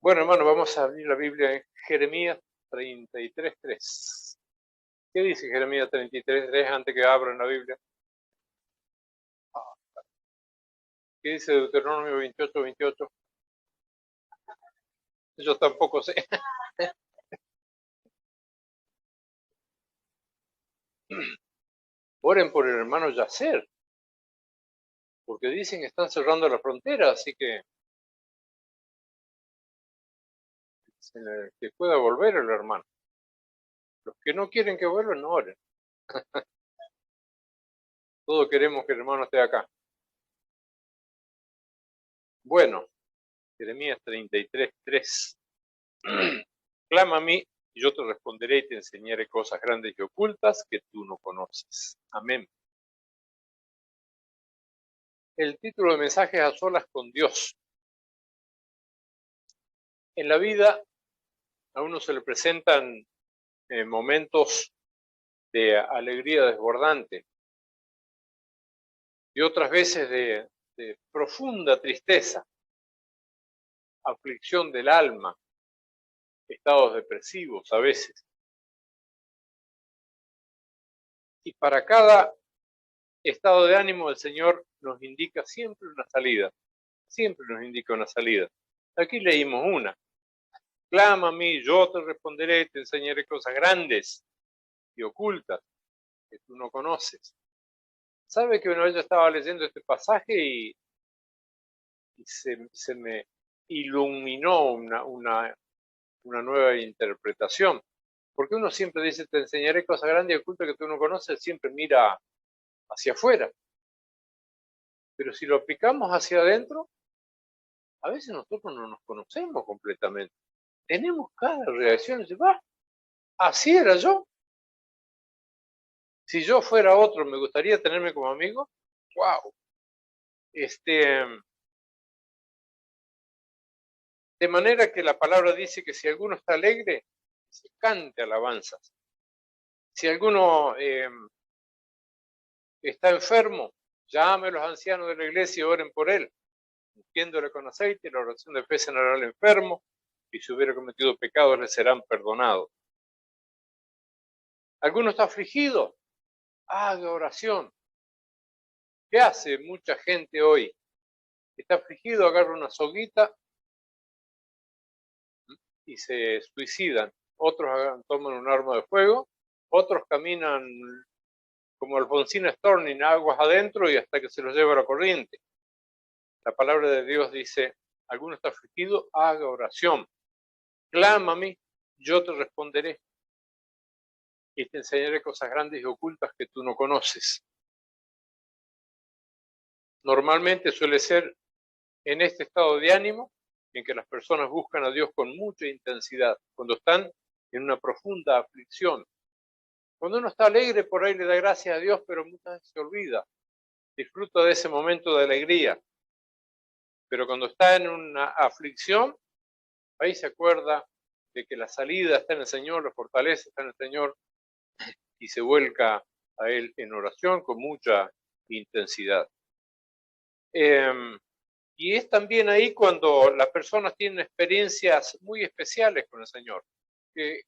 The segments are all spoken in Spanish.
Bueno, hermano, vamos a abrir la Biblia en Jeremías 33:3. ¿Qué dice Jeremías 33:3 antes que abran la Biblia? ¿Qué dice Deuteronomio 28:28? Yo tampoco sé. Oren por el hermano Yacer, porque dicen que están cerrando la frontera, así que que pueda volver el hermano. Los que no quieren que vuelva, no oren. Todos queremos que el hermano esté acá. Bueno, Jeremías 33:3. Clama a mí y yo te responderé y te enseñaré cosas grandes y ocultas que tú no conoces. Amén. El título del mensaje es A solas con Dios. En la vida a uno se le presentan momentos de alegría desbordante y otras veces de profunda tristeza, aflicción del alma, estados depresivos a veces. Y para cada estado de ánimo el Señor nos indica siempre una salida, siempre nos indica una salida. Aquí leímos una. Clama a mí, yo te responderé, te enseñaré cosas grandes y ocultas que tú no conoces. ¿Sabe que una vez yo estaba leyendo este pasaje y se me iluminó una nueva interpretación? Porque uno siempre dice, te enseñaré cosas grandes y ocultas que tú no conoces, siempre mira hacia afuera. Pero si lo aplicamos hacia adentro, a veces nosotros no nos conocemos completamente. Tenemos cada reacción y dice, va, así era yo. Si yo fuera otro, ¿me gustaría tenerme como amigo? ¡Wow! De manera que la palabra dice que si alguno está alegre, se cante alabanzas. Si alguno está enfermo, llame a los ancianos de la iglesia y oren por él, ungiéndole con aceite, la oración de fe sanará al enfermo, y si hubiera cometido pecados le serán perdonados. ¿Alguno está afligido? Haga oración. ¿Qué hace mucha gente hoy? Está afligido, agarra una soguita y se suicidan. Otros toman un arma de fuego, otros caminan como Alfonsina Storni, aguas adentro y hasta que se los lleva la corriente. La palabra de Dios dice, alguno está afligido, haga oración. Clama a mí, yo te responderé y te enseñaré cosas grandes y ocultas que tú no conoces. Normalmente suele ser en este estado de ánimo en que las personas buscan a Dios con mucha intensidad, cuando están en una profunda aflicción. Cuando uno está alegre, por ahí le da gracias a Dios, pero muchas veces se olvida, disfruta de ese momento de alegría. Pero cuando está en una aflicción, ahí se acuerda de que la salida está en el Señor, la fortaleza está en el Señor, y se vuelca a Él en oración con mucha intensidad. Y es también ahí cuando las personas tienen experiencias muy especiales con el Señor, que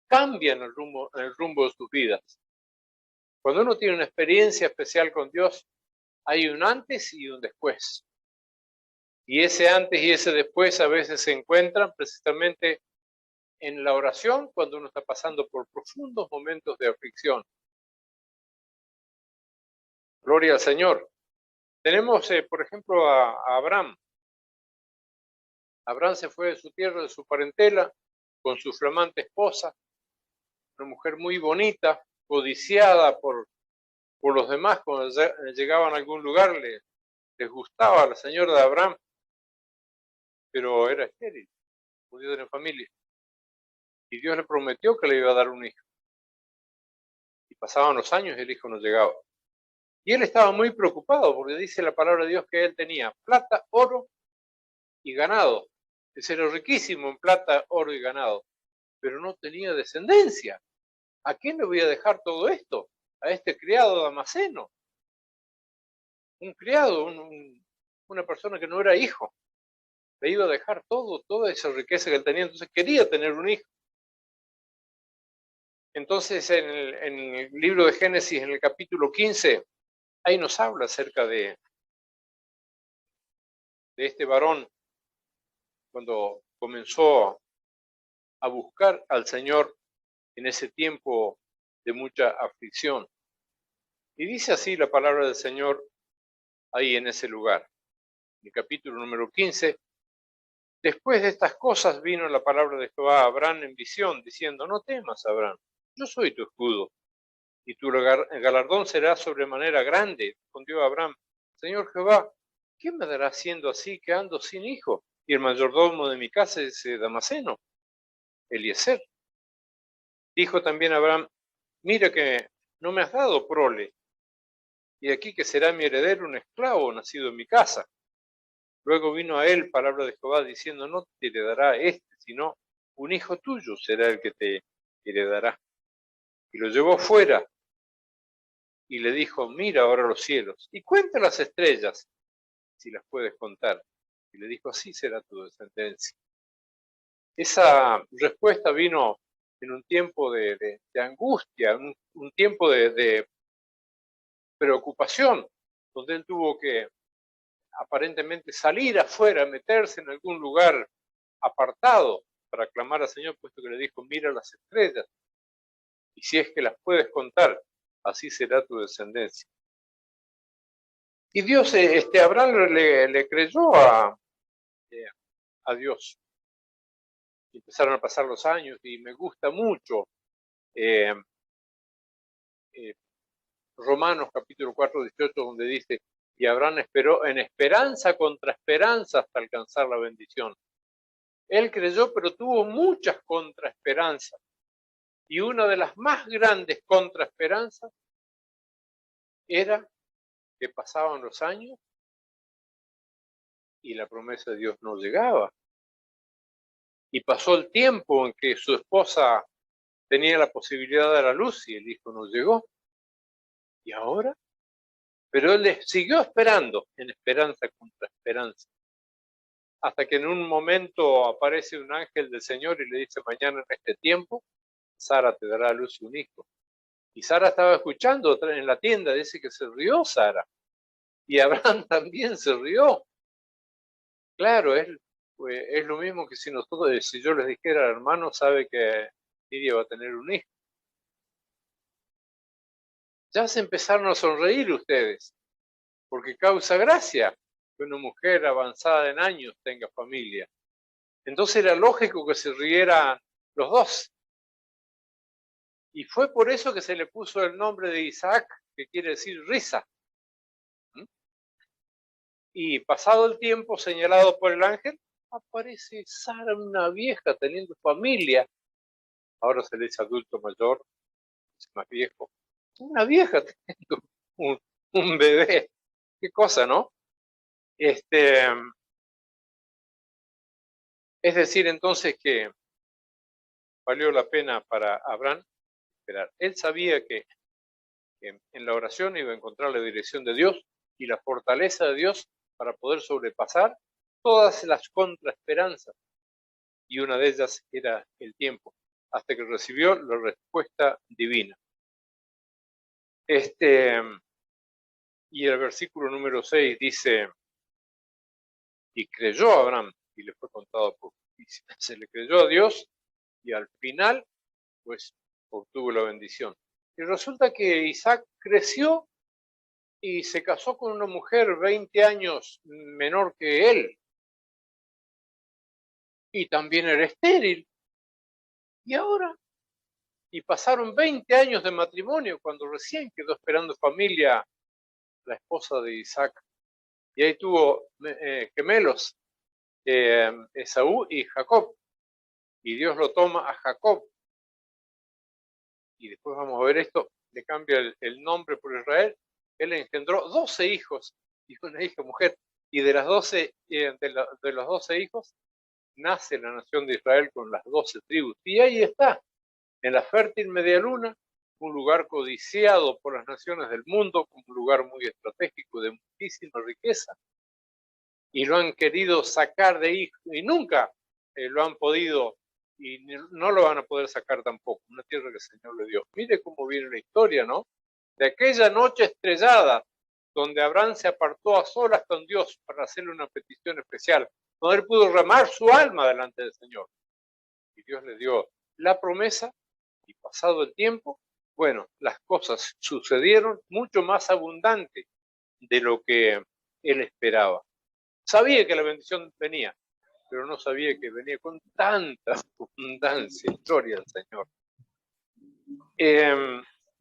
cambian el rumbo de sus vidas. Cuando uno tiene una experiencia especial con Dios, hay un antes y un después. Y ese antes y ese después a veces se encuentran precisamente en la oración cuando uno está pasando por profundos momentos de aflicción. Gloria al Señor. Tenemos, por ejemplo, a Abraham. Abraham se fue de su tierra, de su parentela, con su flamante esposa, una mujer muy bonita, codiciada por los demás. Cuando llegaban a algún lugar les gustaba la señora de Abraham, pero era estéril, podía tener familia. Y Dios le prometió que le iba a dar un hijo. Y pasaban los años y el hijo no llegaba. Y él estaba muy preocupado porque dice la palabra de Dios que él tenía plata, oro y ganado. Él era riquísimo en plata, oro y ganado, pero no tenía descendencia. ¿A quién le voy a dejar todo esto? A este criado damaseno. Un criado, una persona que no era hijo. le iba a dejar todo, toda esa riqueza que él tenía, entonces quería tener un hijo. Entonces en el libro de Génesis, en el capítulo 15, ahí nos habla acerca de este varón cuando comenzó a buscar al Señor en ese tiempo de mucha aflicción. Y dice así la palabra del Señor ahí en ese lugar. En el capítulo número 15, después de estas cosas vino la palabra de Jehová a Abraham en visión, diciendo, no temas, Abraham, yo soy tu escudo, y tu galardón será sobremanera grande. Respondió Abraham, Señor Jehová, ¿qué me dará siendo así que ando sin hijo? Y el mayordomo de mi casa es Damaseno, Eliezer. Dijo también Abraham, mira que no me has dado prole, y aquí que será mi heredero un esclavo nacido en mi casa. Luego vino a él palabra de Jehová diciendo, no te heredará este, sino un hijo tuyo será el que te heredará. Y lo llevó fuera y le dijo, mira ahora los cielos y cuenta las estrellas, si las puedes contar. Y le dijo, así será tu descendencia. Esa respuesta vino en un tiempo de angustia, un tiempo de preocupación, donde él tuvo que aparentemente salir afuera, meterse en algún lugar apartado para clamar al Señor, puesto que le dijo, mira las estrellas, y si es que las puedes contar, así será tu descendencia. Y Dios, Abraham le creyó a Dios. Y empezaron a pasar los años y me gusta mucho eh, eh, Romanos capítulo 4, 18, donde dice, y Abraham esperó en esperanza contra esperanza hasta alcanzar la bendición. Él creyó, pero tuvo muchas contraesperanzas. Y una de las más grandes contraesperanzas era que pasaban los años y la promesa de Dios no llegaba. Y pasó el tiempo en que su esposa tenía la posibilidad de dar a luz y el hijo no llegó. ¿Y ahora? Pero él siguió esperando, en esperanza contra esperanza. Hasta que en un momento aparece un ángel del Señor y le dice, mañana en este tiempo, Sara te dará a luz un hijo. Y Sara estaba escuchando en la tienda, dice que se rió Sara. Y Abraham también se rió. Claro, es lo mismo que si yo les dijera, hermano, sabe que Lidia va a tener un hijo. Ya se empezaron a sonreír ustedes, porque causa gracia que una mujer avanzada en años tenga familia. Entonces era lógico que se rieran los dos. Y fue por eso que se le puso el nombre de Isaac, que quiere decir risa. Y pasado el tiempo señalado por el ángel, aparece Sara, una vieja teniendo familia. Ahora se le dice adulto mayor, es más viejo. Una vieja teniendo un bebé. Qué cosa, ¿no? Es decir, entonces que valió la pena para Abraham esperar. Él sabía que en la oración iba a encontrar la dirección de Dios y la fortaleza de Dios para poder sobrepasar todas las contraesperanzas. Y una de ellas era el tiempo, hasta que recibió la respuesta divina. Y el versículo número 6 dice, y creyó a Abraham y le fue contado por justicia. Se le creyó a Dios y al final, pues, obtuvo la bendición. Y resulta que Isaac creció y se casó con una mujer 20 años menor que él. Y también era estéril. Y ahora, y pasaron 20 años de matrimonio cuando recién quedó esperando familia la esposa de Isaac. Y ahí tuvo gemelos, Esaú y Jacob. Y Dios lo toma a Jacob. Y después vamos a ver esto, le cambia el nombre por Israel. Él engendró 12 hijos y una hija mujer. Y de las 12, de los 12 hijos, nace la nación de Israel con las 12 tribus. Y ahí está, en la fértil media luna, un lugar codiciado por las naciones del mundo, un lugar muy estratégico de muchísima riqueza. y lo han querido sacar de ahí y nunca lo han podido y no lo van a poder sacar tampoco, una tierra que el Señor le dio. Mire cómo viene la historia, ¿no? De aquella noche estrellada, donde Abraham se apartó a solas con Dios para hacerle una petición especial, donde él pudo remar su alma delante del Señor. Y Dios le dio la promesa, y pasado el tiempo, bueno, las cosas sucedieron mucho más abundante de lo que él esperaba. Sabía que la bendición venía, pero no sabía que venía con tanta abundancia. Gloria al Señor.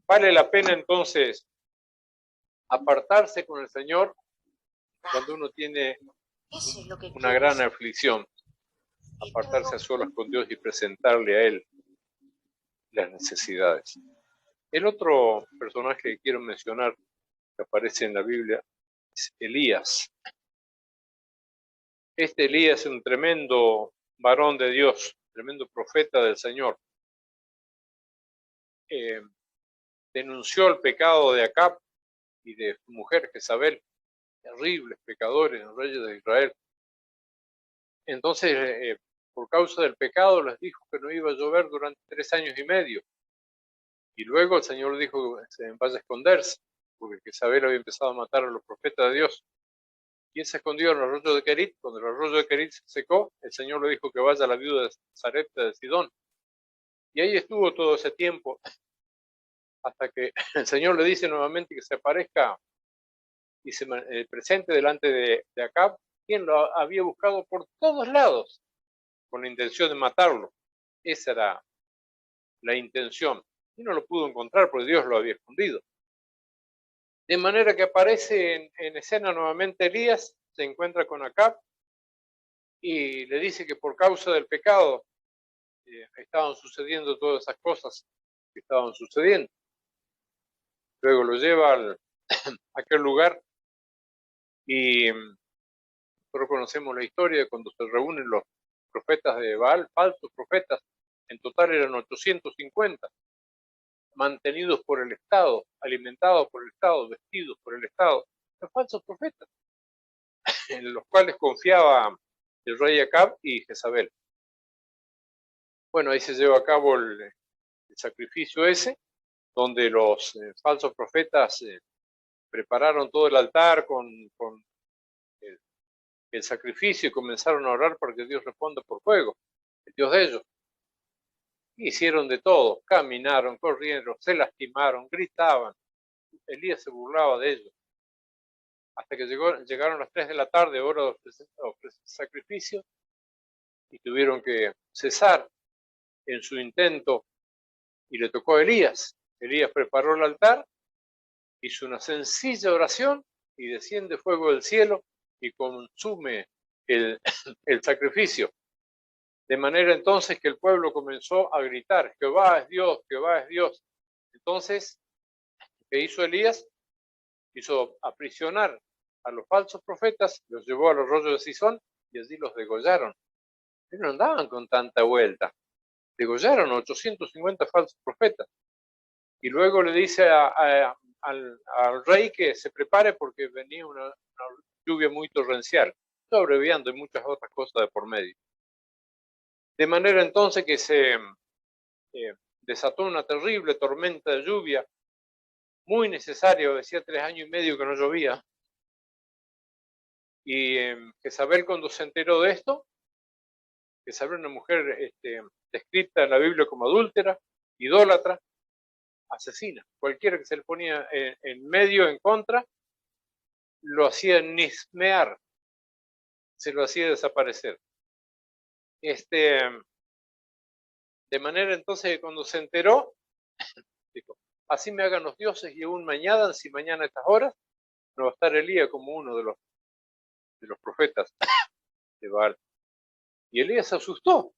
Vale la pena entonces apartarse con el Señor cuando uno tiene una gran aflicción, apartarse a solas con Dios y presentarle a Él las necesidades. El otro personaje que quiero mencionar que aparece en la Biblia es Elías. Este Elías es un tremendo varón de Dios, tremendo profeta del Señor. Denunció el pecado de Acab y de su mujer Jezabel, terribles pecadores, reyes de Israel. Entonces, por causa del pecado, les dijo que no iba a llover durante 3 años y medio. Y luego el Señor dijo que se vaya a esconderse, porque Jezabel había empezado a matar a los profetas de Dios. Y él se escondió en el arroyo de Kerit. Cuando el arroyo de Kerit se secó, el Señor le dijo que vaya a la viuda de Sarepta de Sidón. Y ahí estuvo todo ese tiempo, hasta que el Señor le dice nuevamente que se aparezca y se presente delante de Acab, quien lo había buscado por todos lados, con la intención de matarlo. Esa era la intención. Y no lo pudo encontrar porque Dios lo había escondido. De manera que aparece en escena nuevamente Elías, se encuentra con Acab y le dice que por causa del pecado estaban sucediendo todas esas cosas que estaban sucediendo. Luego lo lleva a aquel lugar y nosotros conocemos la historia de cuando se reúnen los profetas de Baal, falsos profetas, en total eran 850, mantenidos por el Estado, alimentados por el Estado, vestidos por el Estado, los falsos profetas, en los cuales confiaba el rey Acab y Jezabel. Bueno, ahí se lleva a cabo el sacrificio ese, donde los falsos profetas prepararon todo el altar con el sacrificio y comenzaron a orar para que Dios responda por fuego, el Dios de ellos. Hicieron de todo, caminaron, corrieron, se lastimaron, gritaban. Elías se burlaba de ellos. Hasta que llegaron las 3 de la tarde, hora de ofrecer sacrificio, y tuvieron que cesar en su intento, y le tocó a Elías. Elías preparó el altar, hizo una sencilla oración, y desciende fuego del cielo y consume el sacrificio. De manera entonces que el pueblo comenzó a gritar, Jehová es Dios, Jehová es Dios. Entonces, ¿qué hizo Elías? Hizo aprisionar a los falsos profetas, los llevó a los arroyos de Sison y allí los degollaron. Ellos no andaban con tanta vuelta. Degollaron a 850 falsos profetas. Y luego le dice al rey que se prepare porque venía una lluvia muy torrencial. Estoy abreviando y muchas otras cosas de por medio. De manera entonces que se desató una terrible tormenta de lluvia, muy necesaria, decía 3 años y medio que no llovía. Y Jezabel, cuando se enteró de esto, Jezabel, una mujer descrita en la Biblia como adúltera, idólatra, asesina. Cualquiera que se le ponía en medio, en contra, lo hacía nismear, se lo hacía desaparecer. De manera entonces que cuando se enteró, dijo, así me hagan los dioses y aún mañana, si mañana a estas horas, no va a estar Elías como uno de los profetas de Baal. Y Elías se asustó.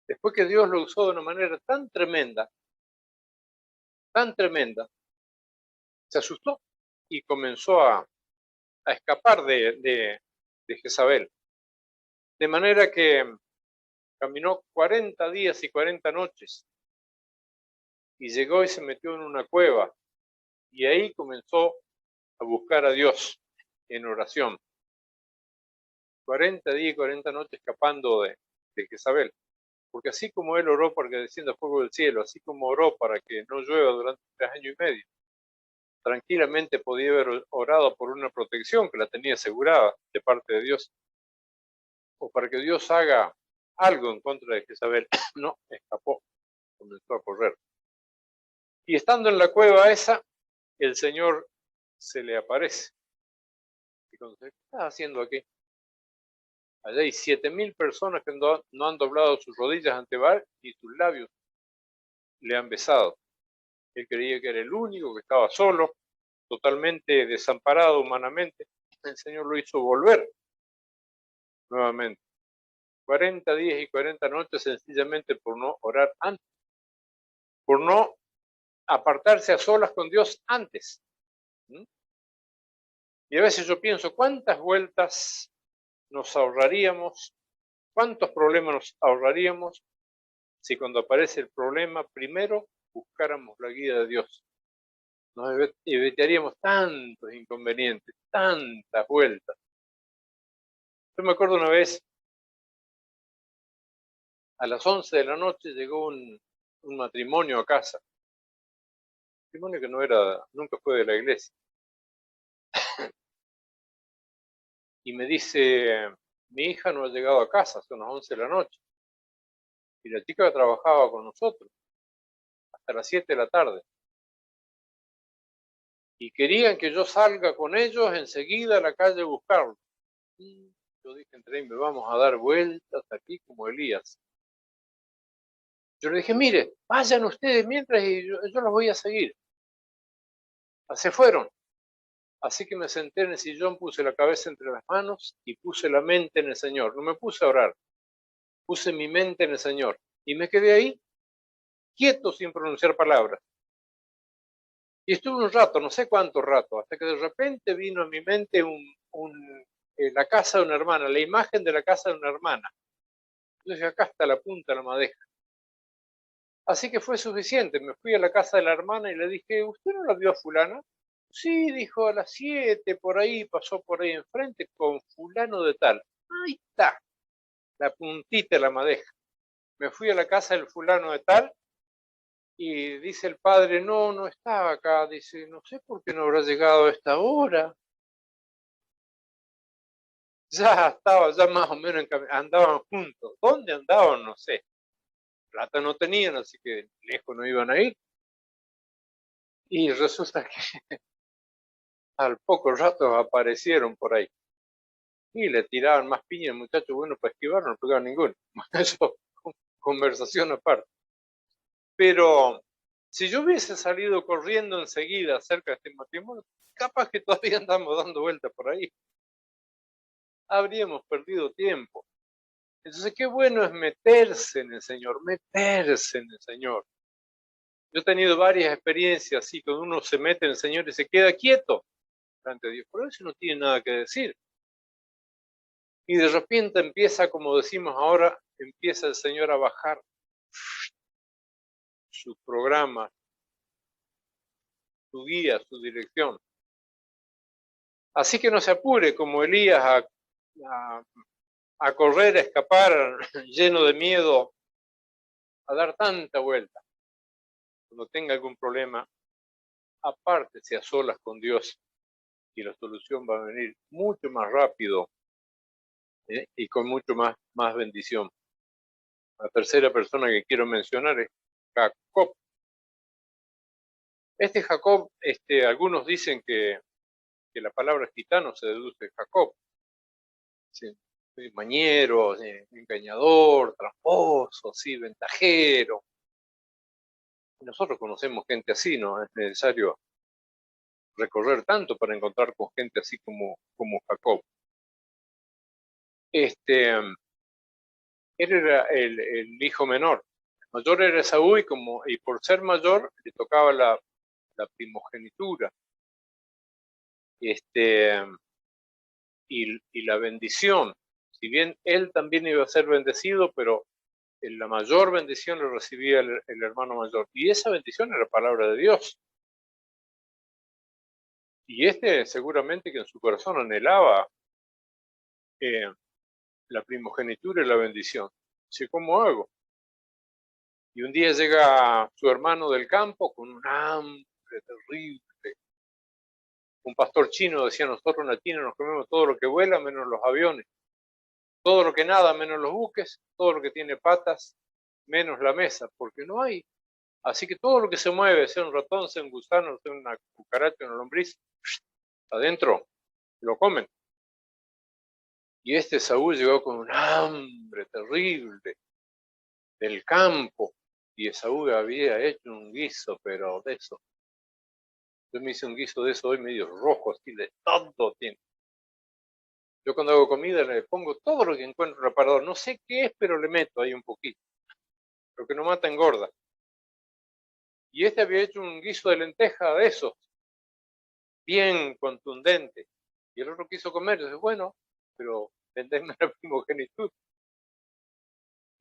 Después que Dios lo usó de una manera tan tremenda, se asustó y comenzó a escapar de Jezabel. De manera que caminó 40 días y 40 noches y llegó y se metió en una cueva y ahí comenzó a buscar a Dios en oración. 40 días y 40 noches escapando de Jezabel. Porque así como él oró para que descienda fuego del cielo, así como oró para que no llueva durante 3 años y medio, tranquilamente podía haber orado por una protección que la tenía asegurada de parte de Dios, o para que Dios haga algo en contra de Jezabel. No, escapó, comenzó a correr. Y estando en la cueva esa, el Señor se le aparece. Y cuando dice, ¿qué estás haciendo aquí? Allá hay 7.000 personas que no han doblado sus rodillas ante Baal y sus labios le han besado. Él creía que era el único que estaba solo, totalmente desamparado humanamente. El Señor lo hizo volver nuevamente. 40 días y 40 noches sencillamente por no orar antes, por no apartarse a solas con Dios antes. Y a veces yo pienso, ¿cuántas vueltas nos ahorraríamos? ¿Cuántos problemas nos ahorraríamos si cuando aparece el problema primero buscáramos la guía de Dios? Nos evitaríamos tantos inconvenientes, tantas vueltas. Yo me acuerdo una vez, a las 11 de la noche llegó un matrimonio a casa. Un matrimonio que nunca fue de la iglesia. Y me dice, mi hija no ha llegado a casa, son las 11 de la noche. Y la chica trabajaba con nosotros hasta las 7 de la tarde. Y querían que yo salga con ellos enseguida a la calle a buscarlo. Y yo dije, entre ellos, me vamos a dar vueltas aquí como Elías. Yo le dije, mire, vayan ustedes mientras y yo los voy a seguir. Se fueron. Así que me senté en el sillón, puse la cabeza entre las manos y puse la mente en el Señor. No me puse a orar, puse mi mente en el Señor. Y me quedé ahí, quieto, sin pronunciar palabras. Y estuve un rato, no sé cuánto rato, hasta que de repente vino a mi mente la casa de una hermana, la imagen de la casa de una hermana. Entonces acá está la punta de la madeja. Así que fue suficiente, me fui a la casa de la hermana y le dije, ¿usted no la vio a fulana? Sí, dijo, a las 7 por ahí, pasó por ahí enfrente con fulano de tal. Ahí está, la puntita de la madeja. Me fui a la casa del fulano de tal y dice el padre, no estaba acá. Dice, no sé por qué no habrá llegado a esta hora. Ya estaba, ya más o menos andaban juntos. ¿Dónde andaban? No sé. Plata no tenían, así que lejos no iban a ir. Y resulta que al poco rato aparecieron por ahí. Y le tiraban más piña al muchacho, bueno, para esquivar no pegaron ninguno. Eso, conversación aparte. Pero si yo hubiese salido corriendo enseguida cerca de este matrimonio, capaz que todavía andamos dando vueltas por ahí. Habríamos perdido tiempo. Entonces, qué bueno es meterse en el Señor, meterse en el Señor. Yo he tenido varias experiencias así, cuando uno se mete en el Señor y se queda quieto delante de Dios, por eso no tiene nada que decir. Y de repente empieza, como decimos ahora, empieza el Señor a bajar su programa, su guía, su dirección. Así que no se apure como Elías a correr, a escapar, lleno de miedo, a dar tanta vuelta. Cuando tenga algún problema, apártese a solas con Dios y la solución va a venir mucho más rápido y con mucho más bendición. La tercera persona que quiero mencionar es Jacob. Jacob, algunos dicen que la palabra gitano se deduce de Jacob. Sí, mañero, engañador, tramposo, sí, ventajero. Nosotros conocemos gente así, no es necesario recorrer tanto para encontrar con gente así como Jacob. Él era el hijo menor. El mayor era Esaú y por ser mayor le tocaba la primogenitura. Y la bendición. Si bien él también iba a ser bendecido, pero la mayor bendición lo recibía el hermano mayor. Y esa bendición era la palabra de Dios. Y seguramente que en su corazón anhelaba la primogenitura y la bendición. Dice, ¿cómo hago? Y un día llega su hermano del campo con un hambre terrible. Un pastor chino decía, nosotros en la China nos comemos todo lo que vuela menos los aviones, todo lo que nada menos los buques, todo lo que tiene patas menos la mesa, porque no hay. Así que todo lo que se mueve, sea un ratón, sea un gusano, sea una cucaracha, una lombriz, adentro lo comen. Y este Saúl llegó con un hambre terrible del campo, y Esaú había hecho un guiso, pero de eso. Yo me hice un guiso de eso hoy medio rojo, así de todo tiene. Yo cuando hago comida le pongo todo lo que encuentro en el aparador. No sé qué es, pero le meto ahí un poquito. Lo que no mata engorda. Y este había hecho un guiso de lenteja de esos, bien contundente. Y el otro quiso comer. Yo dije, bueno, pero vendeme la primogenitura.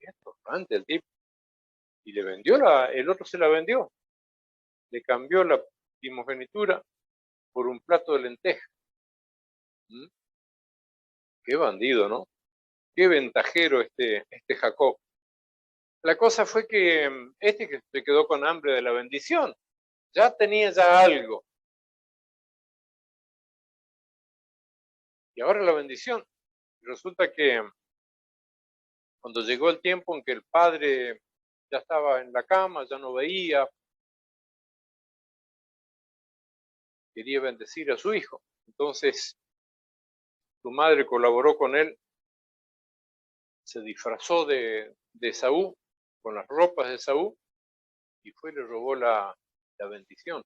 Y es torrante el tipo. Y le vendió el otro se la vendió. Le cambió la primogenitura por un plato de lenteja. ¿Mm? Qué bandido, ¿no? Qué ventajero este Jacob. La cosa fue que este que se quedó con hambre de la bendición, ya tenía ya algo. Y ahora la bendición. Resulta que cuando llegó el tiempo en que el padre ya estaba en la cama, ya no veía, quería bendecir a su hijo. Entonces su madre colaboró con él, se disfrazó de Esaú, con las ropas de Esaú, y fue y le robó la bendición.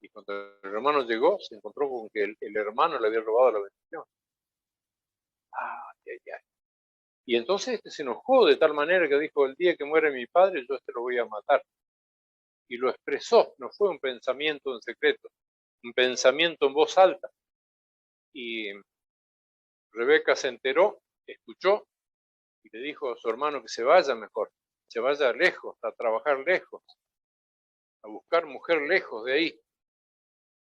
Y cuando el hermano llegó, se encontró con que el hermano le había robado la bendición. Ay, ay, ay. Y entonces se enojó de tal manera que dijo, el día que muere mi padre, yo lo voy a matar. Y lo expresó, no fue un pensamiento en secreto, un pensamiento en voz alta. Y Rebeca se enteró, escuchó, y le dijo a su hermano que se vaya mejor, se vaya lejos, a trabajar lejos, a buscar mujer lejos de ahí,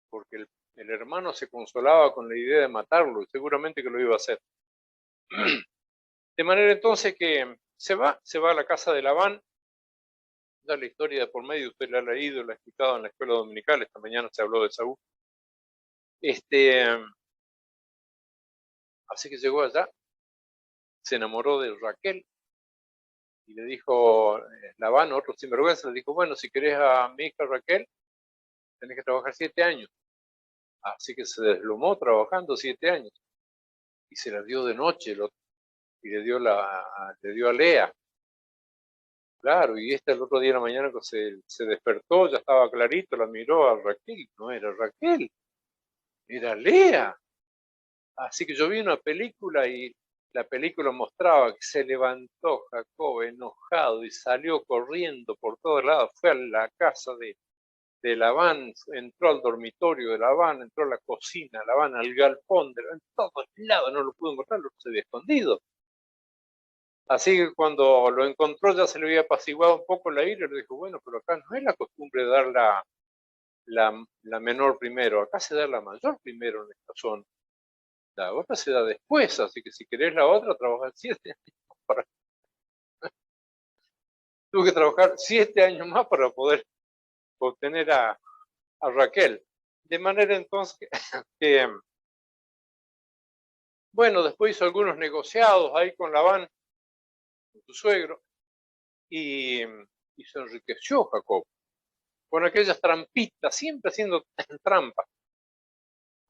porque el hermano se consolaba con la idea de matarlo, y seguramente que lo iba a hacer. De manera entonces que se va a la casa de Labán. Ya la historia de por medio, usted la ha leído, la ha explicado en la escuela dominical, esta mañana se habló de Saúl. Así que llegó allá, se enamoró de Raquel, y le dijo Labán, otro sinvergüenza, le dijo, bueno, si querés a mi hija Raquel, tenés que trabajar 7 años. Así que se deslomó trabajando 7 años, y se la dio de noche, y le dio a Lea. Claro, y el otro día en la mañana que se despertó, ya estaba clarito, la miró a Raquel, no era Raquel, era Lea. Así que yo vi una película y la película mostraba que se levantó Jacob enojado y salió corriendo por todos lados, fue a la casa de Labán, entró al dormitorio de Labán, entró a la cocina de Labán, al galpón, en todos lados, no lo pudo encontrar, se había escondido. Así que cuando lo encontró ya se le había apaciguado un poco la ira y le dijo, bueno, pero acá no es la costumbre de dar la menor primero, acá se da la mayor primero en esta zona. La otra se da después, así que si querés la otra, trabajar 7 años para... Tuve que trabajar 7 años más para poder obtener a Raquel. De manera entonces que, bueno, después hizo algunos negociados ahí con Labán, con su suegro, y se enriqueció Jacob con aquellas trampitas, siempre haciendo trampas.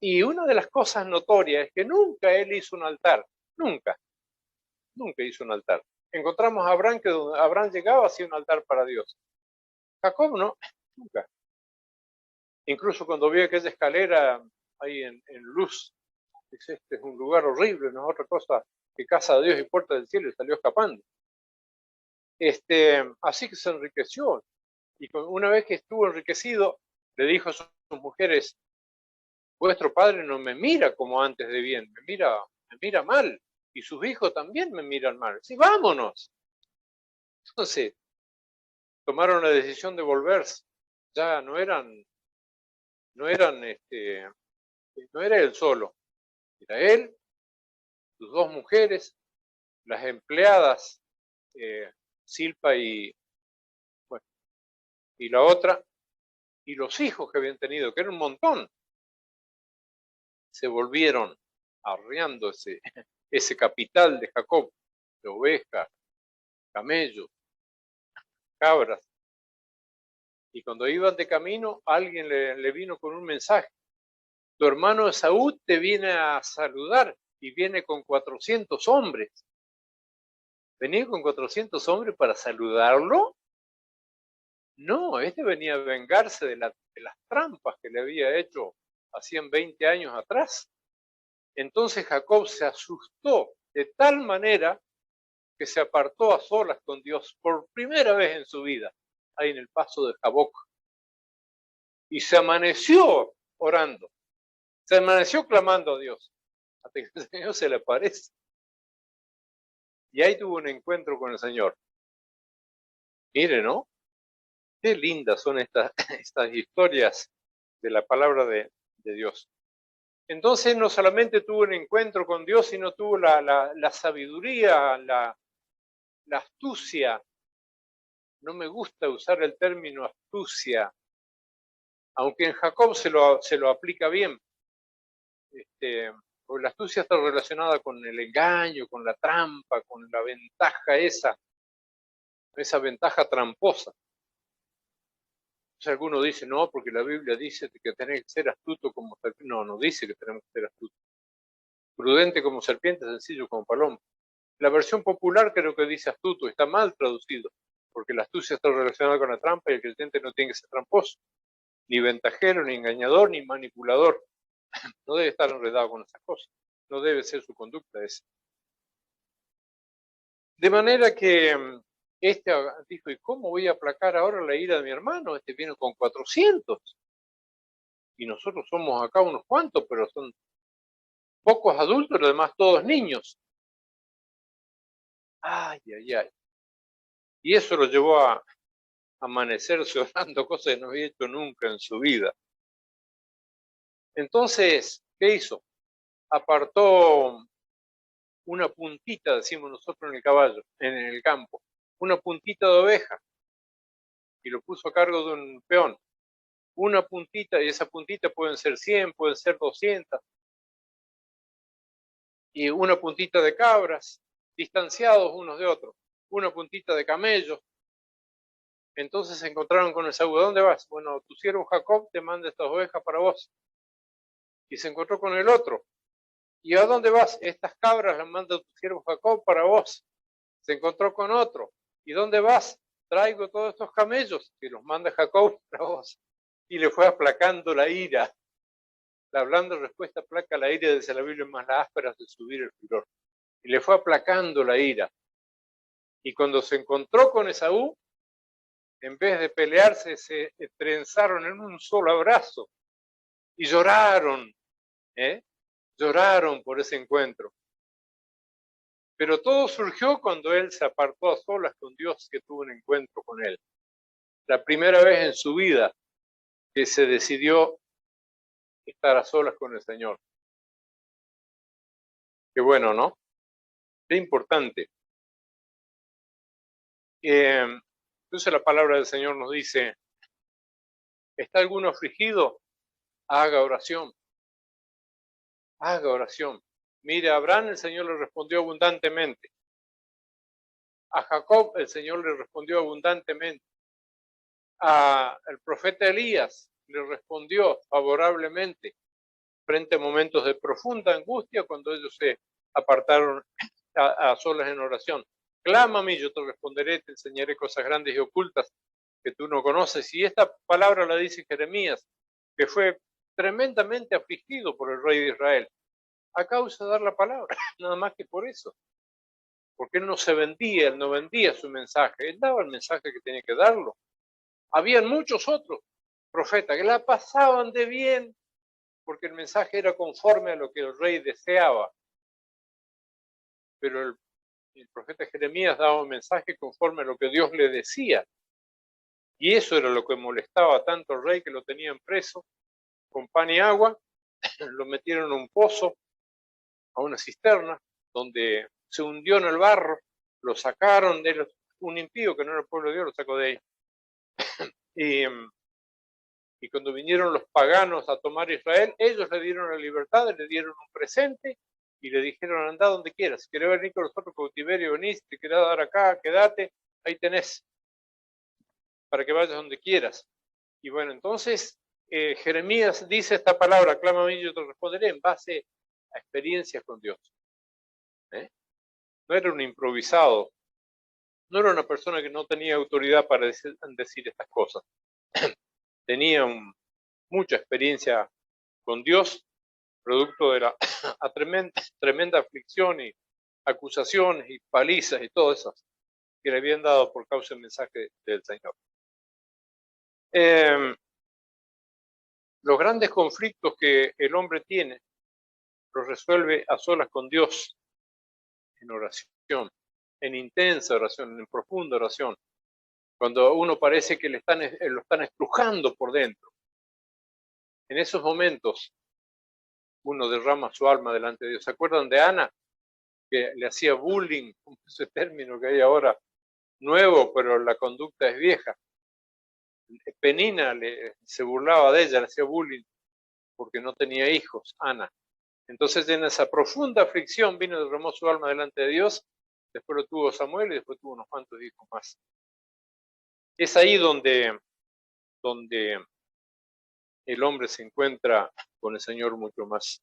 Y una de las cosas notorias es que nunca él hizo un altar, nunca hizo un altar. Encontramos a Abraham que donde Abraham llegaba hacía un altar para Dios. Jacob no, nunca. Incluso cuando vio aquella escalera ahí en Luz, dice, este es un lugar horrible, no es otra cosa que casa de Dios y puerta del cielo, y salió escapando. Así que se enriqueció. Y una vez que estuvo enriquecido, le dijo a sus mujeres, vuestro padre no me mira como antes de bien, me mira mal. Y sus hijos también me miran mal. Sí, vámonos. Entonces, tomaron la decisión de volverse. Ya no era él solo. Era él, sus dos mujeres, las empleadas, Silpa y, bueno, y la otra, y los hijos que habían tenido, que era un montón, se volvieron arriando ese capital de Jacob, de ovejas, camellos, cabras. Y cuando iban de camino, alguien le vino con un mensaje. Tu hermano Esaú te viene a saludar y viene con 400 hombres. ¿Venía con 400 hombres para saludarlo? No, este venía a vengarse de las trampas que le había hecho hacían 20 años atrás. Entonces Jacob se asustó de tal manera que se apartó a solas con Dios por primera vez en su vida, ahí en el paso de Jaboc. Y se amaneció orando, se amaneció clamando a Dios, hasta que el Señor se le aparece. Y ahí tuvo un encuentro con el Señor. Mire, ¿no? Qué lindas son estas historias de la palabra de Dios. Entonces no solamente tuvo un encuentro con Dios, sino tuvo la sabiduría, la astucia. No me gusta usar el término astucia, aunque en Jacob se lo aplica bien. Porque la astucia está relacionada con el engaño, con la trampa, con la ventaja esa ventaja tramposa. Entonces alguno dice, no, porque la Biblia dice que tenés que ser astuto como serpiente. No, no dice que tenemos que ser astutos. Prudente como serpiente, sencillo como paloma. La versión popular creo que dice astuto, está mal traducido, porque la astucia está relacionada con la trampa y el creyente no tiene que ser tramposo, ni ventajero, ni engañador, ni manipulador. No debe estar enredado con esas cosas. No debe ser su conducta esa. De manera que dijo, ¿y cómo voy a aplacar ahora la ira de mi hermano? Este viene con 400. Y nosotros somos acá unos cuantos, pero son pocos adultos, los demás todos niños. Ay, ay, ay. Y eso lo llevó a amanecerse orando cosas que no había hecho nunca en su vida. Entonces, ¿qué hizo? Apartó una puntita, decimos nosotros en el caballo, en el campo, una puntita de oveja y lo puso a cargo de un peón. Una puntita, y esa puntita pueden ser 100, pueden ser 200, y una puntita de cabras, distanciados unos de otros, una puntita de camellos. Entonces se encontraron con Esaú. ¿A dónde vas? Bueno, tu siervo Jacob te manda estas ovejas para vos. Y se encontró con el otro. ¿Y a dónde vas? Estas cabras las manda tu siervo Jacob para vos. Se encontró con otro. ¿Y dónde vas? Traigo todos estos camellos que los manda Jacob para vos. Y le fue aplacando la ira. La blanda respuesta aplaca la ira, dice la Biblia, más la áspera de subir el furor. Y le fue aplacando la ira. Y cuando se encontró con Esaú, en vez de pelearse, se trenzaron en un solo abrazo y lloraron, lloraron por ese encuentro. Pero todo surgió cuando él se apartó a solas con Dios, que tuvo un encuentro con él. La primera vez en su vida que se decidió estar a solas con el Señor. Qué bueno, ¿no? Qué importante. Entonces la palabra del Señor nos dice, ¿está alguno afligido? Haga oración. Haga oración. Mire, a Abraham el Señor le respondió abundantemente. A Jacob el Señor le respondió abundantemente. Al profeta Elías le respondió favorablemente frente a momentos de profunda angustia cuando ellos se apartaron a solas en oración. Clama a mí, yo te responderé, te enseñaré cosas grandes y ocultas que tú no conoces. Y esta palabra la dice Jeremías, que fue tremendamente afligido por el rey de Israel, a causa de dar la palabra, nada más que por eso. Porque él no se vendía, él no vendía su mensaje, él daba el mensaje que tenía que darlo. Habían muchos otros profetas que la pasaban de bien, porque el mensaje era conforme a lo que el rey deseaba. Pero el profeta Jeremías daba un mensaje conforme a lo que Dios le decía. Y eso era lo que molestaba tanto al rey, que lo tenían preso con pan y agua, lo metieron en un pozo, a una cisterna, donde se hundió en el barro, lo sacaron de un impío que no era el pueblo de Dios, lo sacó de ahí. Y cuando vinieron los paganos a tomar Israel, ellos le dieron la libertad, le dieron un presente y le dijeron, anda donde quieras. Si querés venir con nosotros cautiverio, venís, si te querés dar acá, quédate, ahí tenés, para que vayas donde quieras. Y bueno, entonces Jeremías dice esta palabra, clama a mí y yo te responderé, en base a experiencias con Dios. No era un improvisado, no era una persona que no tenía autoridad para decir estas cosas. Tenía mucha experiencia con Dios, producto de la tremenda aflicción y acusaciones y palizas y todas esas que le habían dado por causa del mensaje del Señor. Los grandes conflictos que el hombre tiene los resuelve a solas con Dios, en oración, en intensa oración, en profunda oración, cuando uno parece que lo están estrujando por dentro. En esos momentos uno derrama su alma delante de Dios. ¿Se acuerdan de Ana? Que le hacía bullying, ese término que hay ahora nuevo, pero la conducta es vieja. Penina se burlaba de ella, le hacía bullying porque no tenía hijos, Ana. Entonces en esa profunda aflicción vino y derramó su alma delante de Dios, después lo tuvo Samuel y después tuvo unos cuantos hijos más. Es ahí donde el hombre se encuentra con el Señor mucho más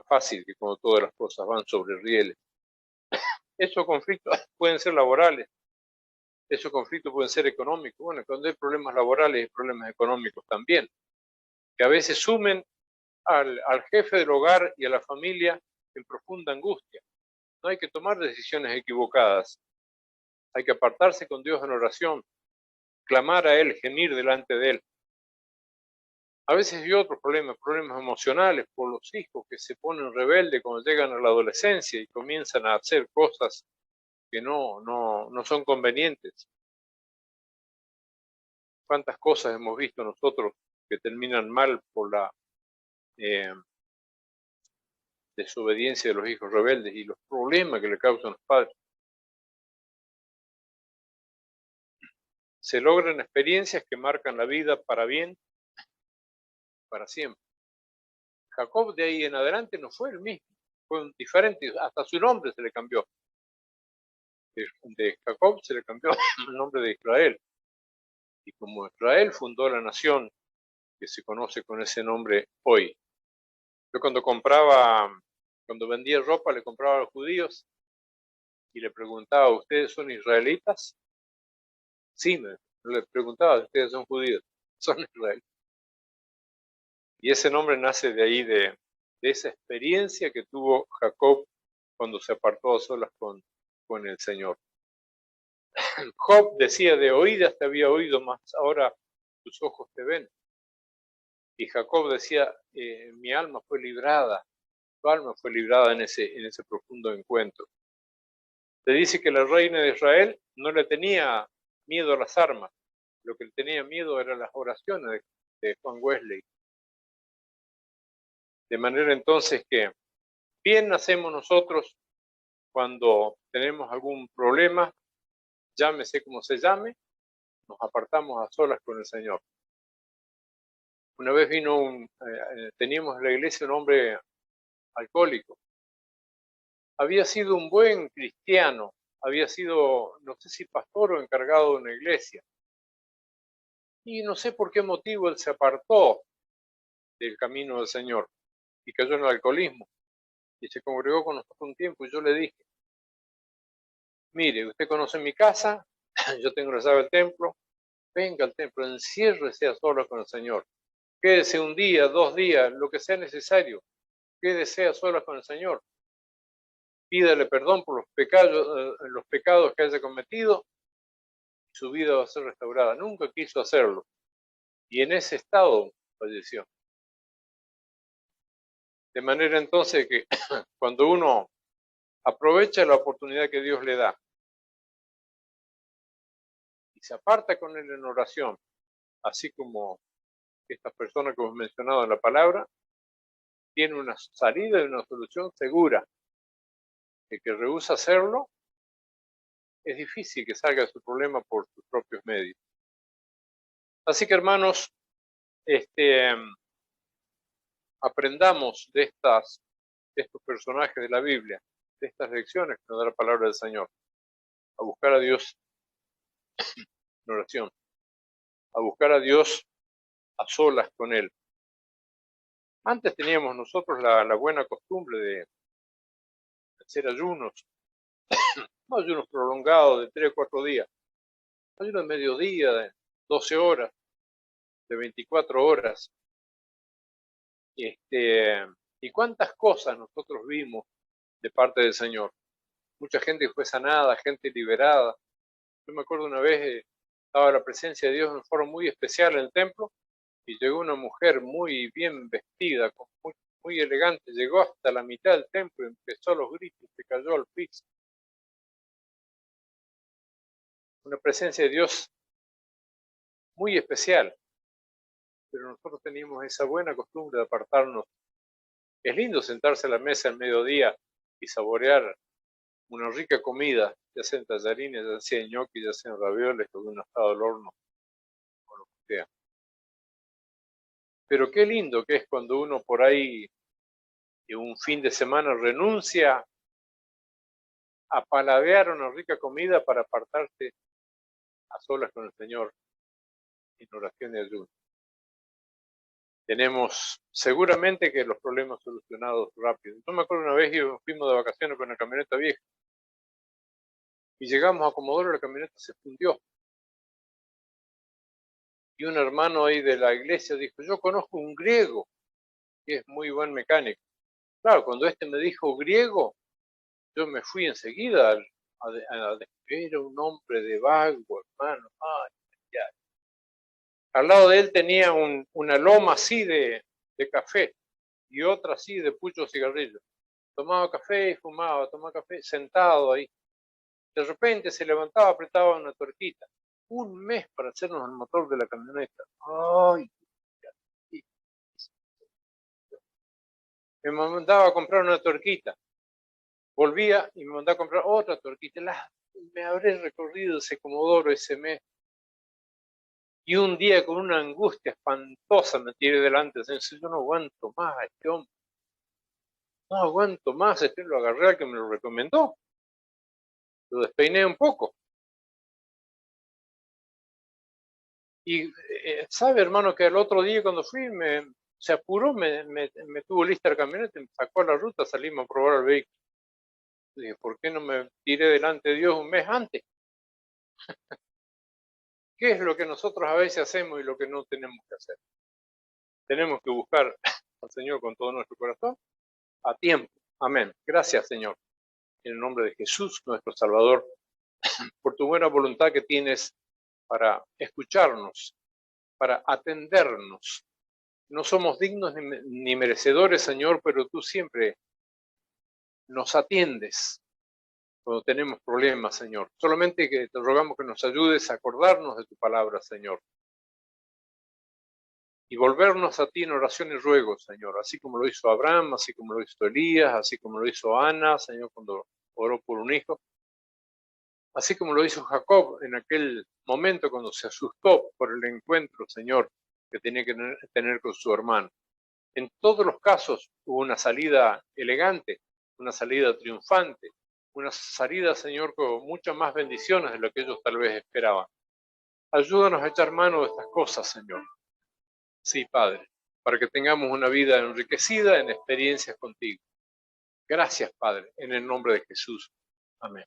fácil que cuando todas las cosas van sobre rieles. Esos conflictos pueden ser laborales, esos conflictos pueden ser económicos. Bueno, cuando hay problemas laborales hay problemas económicos también, que a veces sumen al jefe del hogar y a la familia en profunda angustia. No hay que tomar decisiones equivocadas, hay que apartarse con Dios en oración, clamar a Él, gemir delante de Él. A veces hay otros problemas emocionales por los hijos que se ponen rebeldes cuando llegan a la adolescencia y comienzan a hacer cosas que no son convenientes. ¿Cuántas cosas hemos visto nosotros que terminan mal por la desobediencia de los hijos rebeldes y los problemas que le causan los padres? Se logran experiencias que marcan la vida para bien, para siempre. Jacob de ahí en adelante no fue el mismo, fue diferente, hasta su nombre se le cambió. De Jacob se le cambió el nombre de Israel. Y como Israel fundó la nación que se conoce con ese nombre hoy. Yo cuando vendía ropa, le compraba a los judíos y le preguntaba, ¿ustedes son israelitas? Sí, le preguntaba, ¿ustedes son judíos? Son israelitas. Y ese nombre nace de ahí, de esa experiencia que tuvo Jacob cuando se apartó a solas con el Señor. Job decía, de oídas te había oído, más ahora tus ojos te ven. Y Jacob decía, mi alma fue librada, tu alma fue librada en ese profundo encuentro. Se dice que la reina de Israel no le tenía miedo a las armas, lo que le tenía miedo eran las oraciones de Juan Wesley. De manera entonces que bien hacemos nosotros cuando tenemos algún problema, llámese como se llame, nos apartamos a solas con el Señor. Una vez teníamos en la iglesia un hombre alcohólico. Había sido un buen cristiano, había sido, no sé si pastor o encargado de una iglesia. Y no sé por qué motivo él se apartó del camino del Señor y cayó en el alcoholismo. Y se congregó con nosotros un tiempo y yo le dije, mire, usted conoce mi casa, yo tengo la llave del templo, venga al templo, enciérrese a solas con el Señor. Quédese un día, 2 días, lo que sea necesario. Quédese a solas con el Señor. Pídale perdón por los pecados que haya cometido. Su vida va a ser restaurada. Nunca quiso hacerlo. Y en ese estado falleció. De manera entonces que cuando uno aprovecha la oportunidad que Dios le da y se aparta con Él en oración, así como estas personas que hemos mencionado en la palabra, tiene una salida y una solución segura. El que rehúsa hacerlo, es difícil que salga de su problema por sus propios medios. Así que, hermanos, aprendamos de estos personajes de la Biblia, de estas lecciones que nos da la palabra del Señor, a buscar a Dios en oración, a buscar a Dios a solas con Él. Antes teníamos nosotros la buena costumbre de hacer ayunos, no ayunos prolongados de 3 o 4 días, ayunos de mediodía, de 12 horas, de 24 horas. Y cuántas cosas nosotros vimos de parte del Señor. Mucha gente fue sanada, gente liberada. Yo me acuerdo una vez, estaba la presencia de Dios en una forma muy especial en el templo, y llegó una mujer muy bien vestida, muy elegante, llegó hasta la mitad del templo, empezó los gritos, se cayó al piso. Una presencia de Dios muy especial, pero nosotros teníamos esa buena costumbre de apartarnos. Es lindo sentarse a la mesa al mediodía y saborear una rica comida, ya sea en tallarines, ya sea en ñoquis, ya sea en ravioles o de un asado al horno, o lo que sea. Pero qué lindo que es cuando uno por ahí, en un fin de semana, renuncia a paladear una rica comida para apartarse a solas con el Señor en oración y ayuno. Tenemos seguramente que los problemas solucionados rápido. Yo me acuerdo una vez que fuimos de vacaciones con una camioneta vieja y llegamos a Comodoro y la camioneta se fundió. Y un hermano ahí de la iglesia dijo, yo conozco un griego que es muy buen mecánico. Claro, cuando me dijo griego, yo me fui enseguida era un hombre de vago, hermano. Ay, ya. Al lado de él tenía una loma así de café y otra así de pucho cigarrillo. Tomaba café y fumaba, tomaba café, sentado ahí. De repente se levantaba, apretaba una tuerquita. Un mes para hacernos el motor de la camioneta. ¡Ay! Me mandaba a comprar una tuerquita. Volvía y me mandaba a comprar otra tuerquita. Me habré recorrido ese Comodoro ese mes. Y un día con una angustia espantosa me tiré delante. Yo no aguanto más a este hombre. No aguanto más. Lo agarré al que me lo recomendó. Lo despeiné un poco. Y sabe, hermano, que el otro día cuando fui, se apuró, me tuvo lista la camioneta, me sacó a la ruta, salimos a probar el vehículo. Dije, ¿por qué no me tiré delante de Dios un mes antes? ¿Qué es lo que nosotros a veces hacemos y lo que no tenemos que hacer? Tenemos que buscar al Señor con todo nuestro corazón a tiempo. Amén. Gracias, Señor. En el nombre de Jesús, nuestro Salvador, por tu buena voluntad que tienes para escucharnos, para atendernos. No somos dignos ni merecedores, Señor, pero tú siempre nos atiendes cuando tenemos problemas, Señor. Solamente que te rogamos que nos ayudes a acordarnos de tu palabra, Señor. Y volvernos a ti en oración y ruego, Señor. Así como lo hizo Abraham, así como lo hizo Elías, así como lo hizo Ana, Señor, cuando oró por un hijo. Así como lo hizo Jacob en aquel momento cuando se asustó por el encuentro, Señor, que tenía que tener con su hermano. En todos los casos hubo una salida elegante, una salida triunfante, una salida, Señor, con muchas más bendiciones de lo que ellos tal vez esperaban. Ayúdanos a echar mano de estas cosas, Señor. Sí, Padre, para que tengamos una vida enriquecida en experiencias contigo. Gracias, Padre, en el nombre de Jesús. Amén.